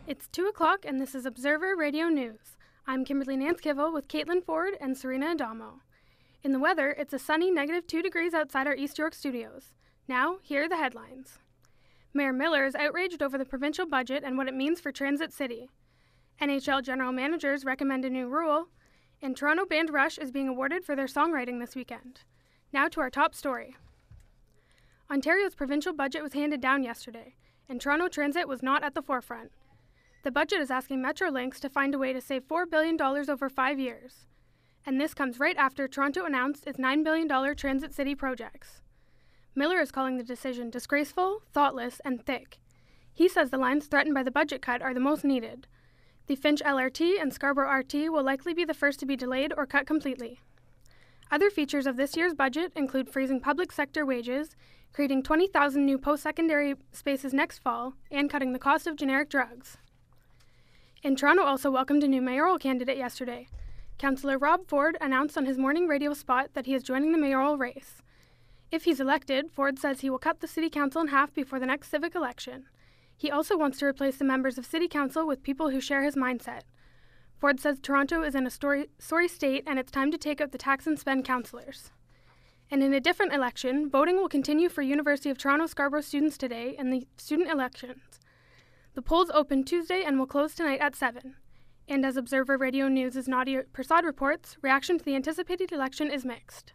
It's 2 o'clock and this is Observer Radio News. I'm Kimberlee Nancekivell with Kaitlynn Ford and Sarina Adamo. In the weather, it's a sunny -2 degrees outside our East York studios. Now, here are the headlines. Mayor Miller is outraged over the provincial budget and what it means for Transit City. NHL general managers recommend a new rule, and Toronto band Rush is being awarded for their songwriting this weekend. Now to our top story. Ontario's provincial budget was handed down yesterday, and Toronto Transit was not at the forefront. The budget is asking Metrolinx to find a way to save $4 billion over 5 years. And this comes right after Toronto announced its $9 billion Transit City projects. Miller is calling the decision disgraceful, thoughtless, and thick. He says the lines threatened by the budget cut are the most needed. The Finch LRT and Scarborough RT will likely be the first to be delayed or cut completely. Other features of this year's budget include freezing public sector wages, creating 20,000 new post-secondary spaces next fall, and cutting the cost of generic drugs. And Toronto also welcomed a new mayoral candidate yesterday. Councillor Rob Ford announced on his morning radio spot that he is joining the mayoral race. If he's elected, Ford says he will cut the city council in half before the next civic election. He also wants to replace the members of city council with people who share his mindset. Ford says Toronto is in a sorry state and it's time to take out the tax and spend councillors. And in a different election, voting will continue for University of Toronto Scarborough students today in the student elections. The polls open Tuesday and will close tonight at 7. And as Observer Radio News' Nadia Prasad reports, reaction to the anticipated election is mixed.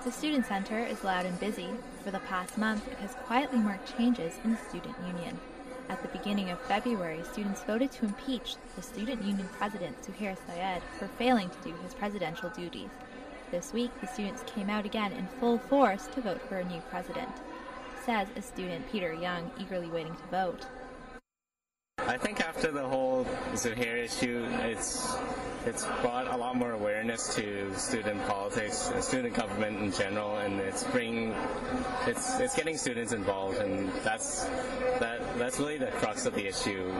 The Student Centre is loud and busy. For the past month, it has quietly marked changes in the student union. At the beginning of February, students voted to impeach the student union president, Zuhair Syed, for failing to do his presidential duties. This week, the students came out again in full force to vote for a new president, says a student, Peter Young, eagerly waiting to vote. I think after the whole Zuhair issue, it's brought a lot more awareness to student politics, student government in general, and it's getting students involved, and that's really the crux of the issue,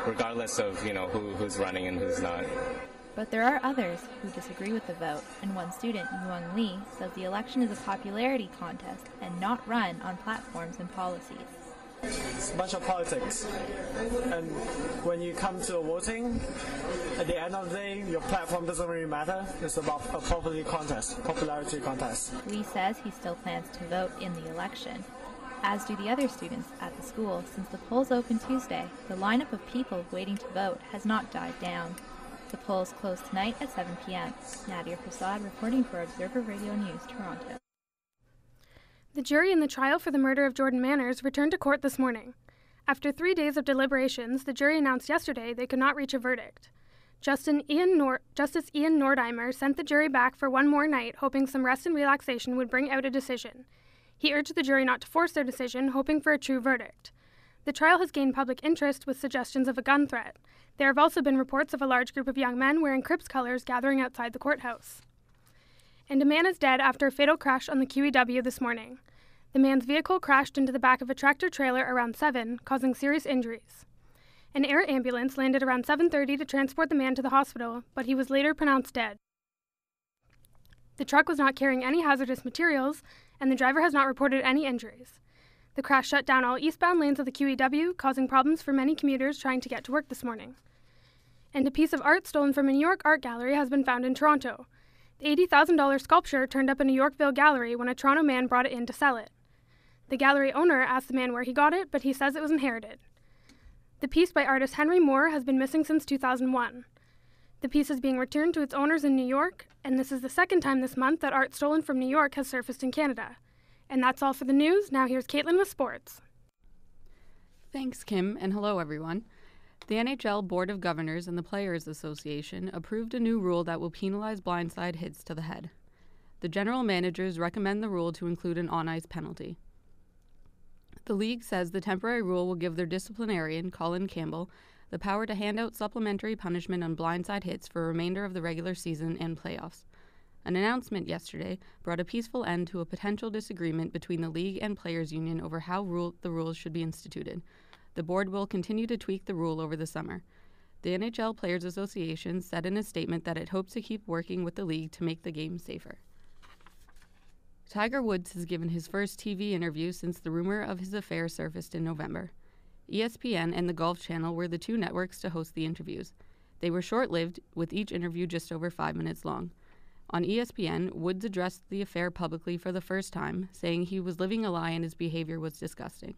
regardless of who's running and who's not. But there are others who disagree with the vote, and one student, Yuang Li, says the election is a popularity contest and not run on platforms and policies. It's a bunch of politics, and when you come to voting, at the end of the day, your platform doesn't really matter. It's about a popularity contest. Lee says he still plans to vote in the election, as do the other students at the school. Since the polls open Tuesday, the lineup of people waiting to vote has not died down. The polls close tonight at 7 p.m. Nadia Prasad reporting for Observer Radio News, Toronto. The jury in the trial for the murder of Jordan Manners returned to court this morning. After 3 days of deliberations, the jury announced yesterday they could not reach a verdict. Justice Ian Nordheimer sent the jury back for one more night, hoping some rest and relaxation would bring out a decision. He urged the jury not to force their decision, hoping for a true verdict. The trial has gained public interest with suggestions of a gun threat. There have also been reports of a large group of young men wearing Crips colors gathering outside the courthouse. And a man is dead after a fatal crash on the QEW this morning. The man's vehicle crashed into the back of a tractor-trailer around 7, causing serious injuries. An air ambulance landed around 7:30 to transport the man to the hospital, but he was later pronounced dead. The truck was not carrying any hazardous materials, and the driver has not reported any injuries. The crash shut down all eastbound lanes of the QEW, causing problems for many commuters trying to get to work this morning. And a piece of art stolen from a New York art gallery has been found in Toronto. The $80,000 sculpture turned up in a Yorkville gallery when a Toronto man brought it in to sell it. The gallery owner asked the man where he got it, but he says it was inherited. The piece by artist Henry Moore has been missing since 2001. The piece is being returned to its owners in New York, and this is the second time this month that art stolen from New York has surfaced in Canada. And that's all for the news. Now here's Kaitlynn with sports. Thanks, Kim, and hello, everyone. The NHL Board of Governors and the Players Association approved a new rule that will penalize blindside hits to the head. The general managers recommend the rule to include an on-ice penalty. The league says the temporary rule will give their disciplinarian, Colin Campbell, the power to hand out supplementary punishment on blindside hits for a remainder of the regular season and playoffs. An announcement yesterday brought a peaceful end to a potential disagreement between the league and players' union over how the rules should be instituted. The board will continue to tweak the rule over the summer. The NHL Players Association said in a statement that it hopes to keep working with the league to make the game safer. Tiger Woods has given his first TV interview since the rumor of his affair surfaced in November. ESPN and the Golf Channel were the two networks to host the interviews. They were short-lived, with each interview just over 5 minutes long. On ESPN, Woods addressed the affair publicly for the first time, saying he was living a lie and his behavior was disgusting.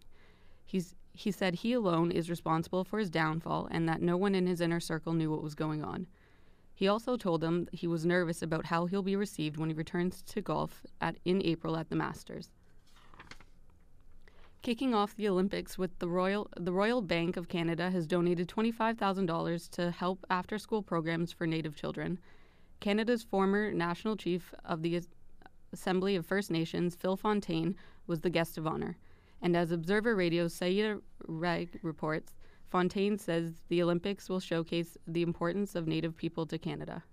He said he alone is responsible for his downfall and that no one in his inner circle knew what was going on. He also told them he was nervous about how he'll be received when he returns to golf in April at the Masters. Kicking off the Olympics with the Royal Bank of Canada has donated $25,000 to help after-school programs for Native children. Canada's former National Chief of the Assembly of First Nations, Phil Fontaine, was the guest of honor. And as Observer Radio's Saida Reg reports, Fontaine says the Olympics will showcase the importance of Native people to Canada.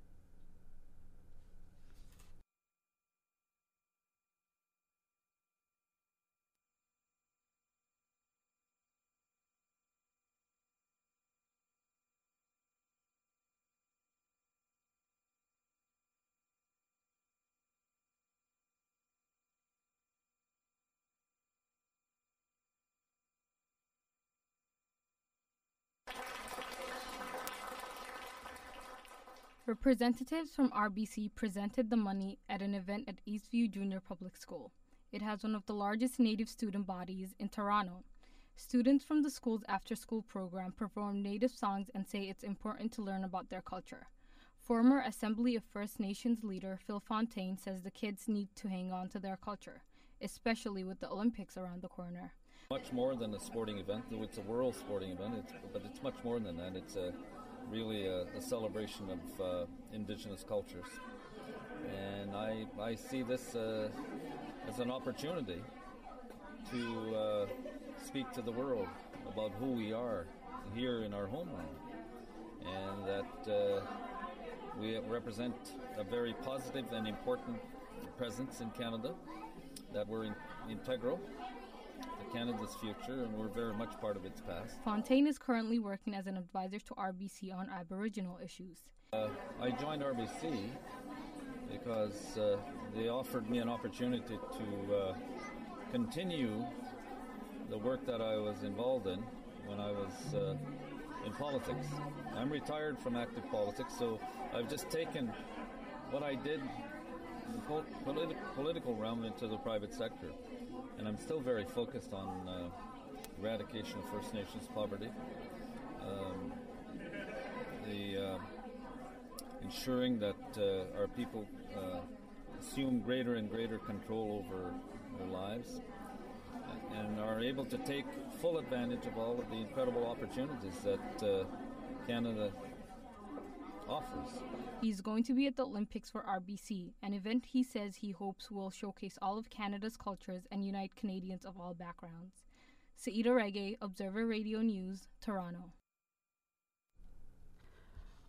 Representatives from RBC presented the money at an event at Eastview Junior Public School. It has one of the largest Native student bodies in Toronto. Students from the school's after-school program perform Native songs and say it's important to learn about their culture. Former Assembly of First Nations leader Phil Fontaine says the kids need to hang on to their culture, especially with the Olympics around the corner. Much more than a sporting event, though it's a world sporting event, but it's much more than that. It's really a celebration of Indigenous cultures. And I see this as an opportunity to speak to the world about who we are here in our homeland, and that we represent a very positive and important presence in Canada, that we're integral to Canada's future, and we're very much part of its past. Fontaine is currently working as an advisor to RBC on Aboriginal issues. I joined RBC because they offered me an opportunity to continue the work that I was involved in when I was in politics. I'm retired from active politics, so I've just taken what I did in the political realm into the private sector. And I'm still very focused on eradication of First Nations poverty, ensuring that our people assume greater and greater control over their lives and are able to take full advantage of all of the incredible opportunities that Canada offers. He's going to be at the Olympics for RBC, an event he says he hopes will showcase all of Canada's cultures and unite Canadians of all backgrounds. Saida Rege, Observer Radio News, Toronto.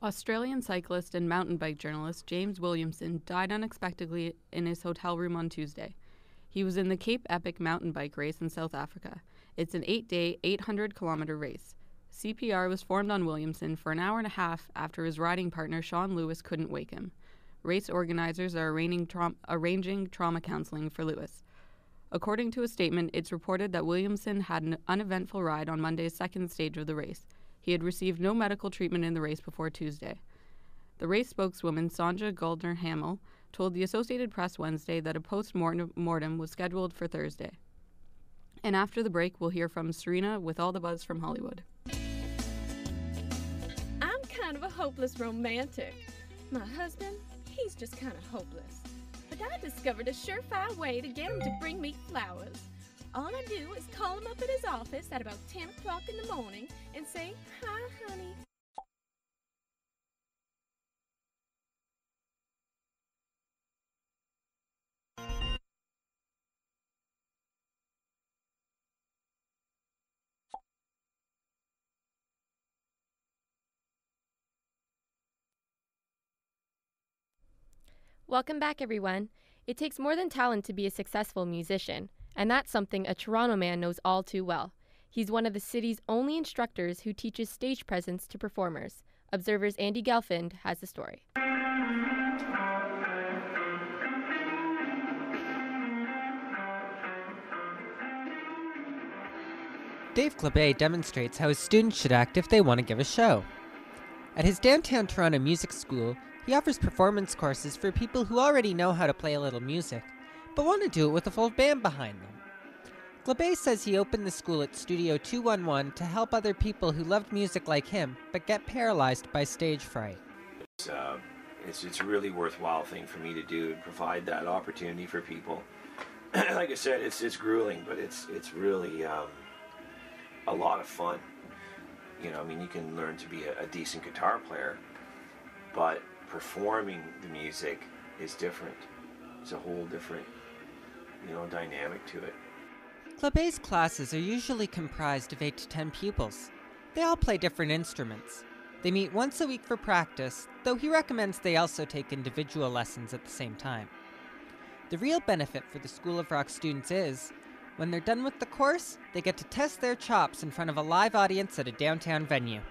Australian cyclist and mountain bike journalist James Williamson died unexpectedly in his hotel room on Tuesday. He was in the Cape Epic mountain bike race in South Africa. It's an 8-day, 800-kilometer race. CPR was formed on Williamson for an hour and a half after his riding partner Sean Lewis couldn't wake him. Race organizers are arranging trauma counseling for Lewis. According to a statement, it's reported that Williamson had an uneventful ride on Monday's second stage of the race. He had received no medical treatment in the race before Tuesday. The race spokeswoman, Sonja Goldner-Hamel, told the Associated Press Wednesday that a post-mortem was scheduled for Thursday. And after the break, we'll hear from Sarina with all the buzz from Hollywood. I'm kind of a hopeless romantic. My husband, he's just kind of hopeless. But I discovered a surefire way to get him to bring me flowers. All I do is call him up at his office at about 10 o'clock in the morning and say, "Hi, honey." Welcome back, everyone. It takes more than talent to be a successful musician, and that's something a Toronto man knows all too well. He's one of the city's only instructors who teaches stage presence to performers. Observer's Andy Gelfand has the story. Dave Glebe demonstrates how his students should act if they want to give a show. At his downtown Toronto music school, he offers performance courses for people who already know how to play a little music, but want to do it with a full band behind them. Glebe says he opened the school at Studio 211 to help other people who loved music like him, but get paralyzed by stage fright. It's a really worthwhile thing for me to do, and provide that opportunity for people. Like I said, it's grueling, but it's really a lot of fun. You know, I mean, you can learn to be a decent guitar player, but performing the music is different. It's a whole different, dynamic to it. Glebe's classes are usually comprised of 8 to 10 pupils. They all play different instruments. They meet once a week for practice, though he recommends they also take individual lessons at the same time. The real benefit for the School of Rock students is, when they're done with the course, they get to test their chops in front of a live audience at a downtown venue.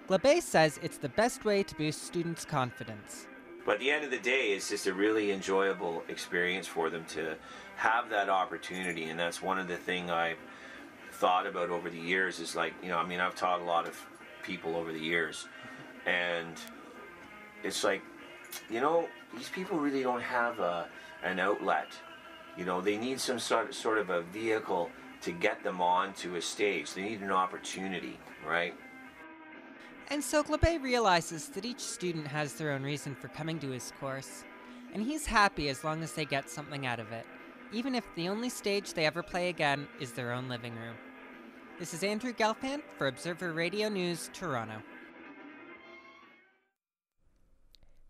Glebe says it's the best way to boost students' confidence. But at the end of the day, it's just a really enjoyable experience for them to have that opportunity, and that's one of the things I've thought about over the years is I've taught a lot of people over the years, and it's these people really don't have an outlet. They need some sort of a vehicle to get them onto a stage. They need an opportunity, right? And so Glebe realizes that each student has their own reason for coming to his course, and he's happy as long as they get something out of it, even if the only stage they ever play again is their own living room. This is Andrew Gelfand for Observer Radio News, Toronto.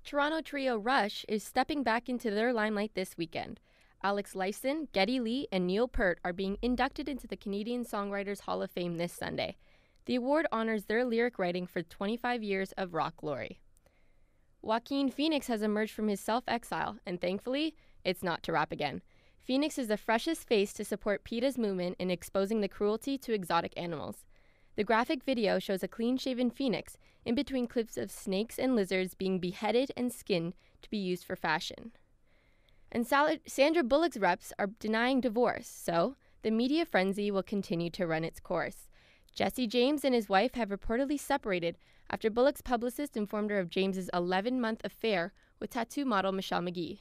Toronto trio Rush is stepping back into their limelight this weekend. Alex Lifeson, Geddy Lee, and Neil Peart are being inducted into the Canadian Songwriters Hall of Fame this Sunday. The award honors their lyric writing for 25 years of rock glory. Joaquin Phoenix has emerged from his self-exile, and thankfully, it's not to rap again. Phoenix is the freshest face to support PETA's movement in exposing the cruelty to exotic animals. The graphic video shows a clean-shaven Phoenix in between clips of snakes and lizards being beheaded and skinned to be used for fashion. And Sandra Bullock's reps are denying divorce, so the media frenzy will continue to run its course. Jesse James and his wife have reportedly separated after Bullock's publicist informed her of James's 11-month affair with tattoo model Michelle McGee.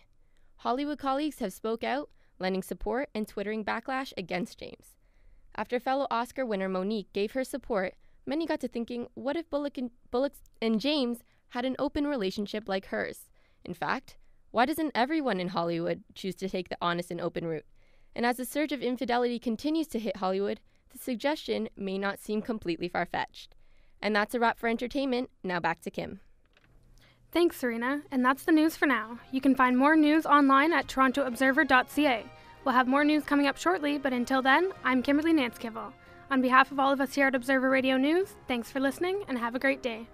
Hollywood colleagues have spoke out, lending support and twittering backlash against James. After fellow Oscar winner Monique gave her support, many got to thinking, what if Bullock and James had an open relationship like hers? In fact, why doesn't everyone in Hollywood choose to take the honest and open route? And as the surge of infidelity continues to hit Hollywood, the suggestion may not seem completely far-fetched. And that's a wrap for entertainment. Now back to Kim. Thanks, Sarina. And that's the news for now. You can find more news online at torontoobserver.ca. We'll have more news coming up shortly, but until then, I'm Kimberlee Nancekivell. On behalf of all of us here at Observer Radio News, thanks for listening and have a great day.